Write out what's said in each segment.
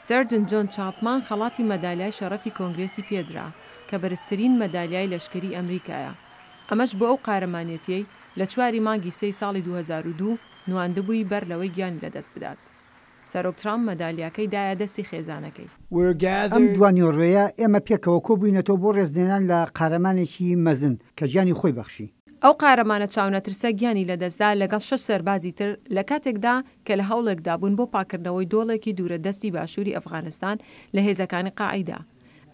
سەرجن جۆن چاپمان خەڵاتی مەدالیای شەڕەفی کۆنگرێسی پێدرا کە بەرزترین مەدالیای لەشکری ئەمریکایە. ئەمەش بۆ ئەو قارەمانێتیەی لە 4 مانگی 3 ساڵی 2002 نواندبووی بەر لەوەی گیانی لەدەست بدات. سەرۆک ترامپ مەدالیاکەی دایە دەستی خێزانەکەی. ئەم دوانیۆڕێیە ئێمە پێکەوە کۆبووینەتەوە بۆ ڕێزدێنان لە قارەمانێکی مەزن کە گیانی خۆی بەخشی. ئەو قارەمانە چاونەترسە گیانی لەدەستدا لەگەڵ 6 سەربازی تر لە کاتێکدا کە لە هەوڵێکدا بوون بۆ پاکردنەوەی دۆڵێکی دوورە دەستی باشووری ئەفغانستان لە هێزەکانی قاعیدا.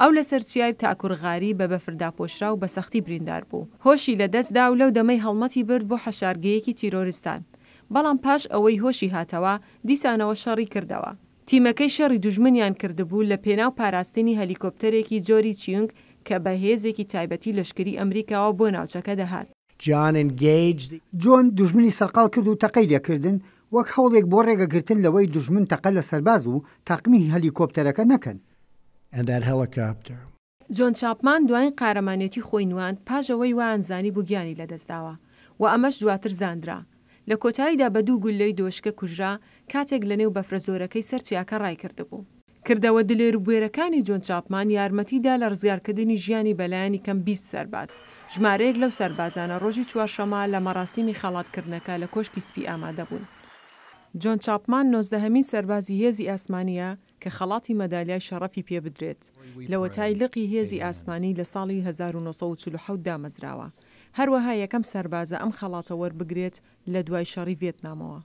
ئەو لەسەر چیای تاکوورغاری بە بەفردا پۆشرا و بە سەختی بریندار بوو. هۆشی لەدەستدا و لەو دەمەی هەڵمەتی برد بۆ حەشارگەیەکی تیرۆریستان. بەڵام پاش ئەوەی هۆشی هاتەوە دیسانەوە شەڕی کردەوە. تیمەکەی شەڕی دوژمنیان کردبوو لە پێناو پاراستنی هەلیکۆپتەرێکی جۆری چیونگ کە بە هێزێکی تایبەتی لەشکری ئەمریکاوە بۆ ناوچەکە دەهات. جۆن دوژمنی سەرقاڵ کرد و تەقەی لێکردن وەک هەوڵێک بۆ ڕێگەگرتن لەوەی دوژمن تەقە لە سەرباز و تاقمی هەلیکۆپتەرەکە نەکەن. جۆن چاپمان دوایین قارەمانێتی خۆی نواند پاژەوەی وانزانی بوو گیانی لەدەستداوە و ئەمەش دواتر زاندرا. لە کۆتاییدا بە 2 گولەی دۆشکە کوژرا کاتێک لە نێو بەفرە زۆرەکەی سەر چیاکە ڕای کردبوو. کردەوە دلێربوێرەکانی جۆن چاپمان یارمەتیدا لە ڕزگارکردنی ژیانی بەلایانی کەم 20 سەرباز. ژمارەیەک لەو سەربازانە ڕۆژی چوارشەمە لە مەراسیمی خەڵاتکردنەکە لە کۆشکی سپی ئامادە بوون. جۆن چاپمان 19هەمین سەربازی هێزی ئاسمانیە کە خەڵاتی مەدالیای شەڕەفی پێ بدرێت لەوە تایلقی هێزی ئاسمانی لە ساڵی 1947 دامەزراوە. هەروەها یەکەم سەربازە ئەم خەڵاتە وەربگرێت لە دوای شەڕی ڤێتنامەوە.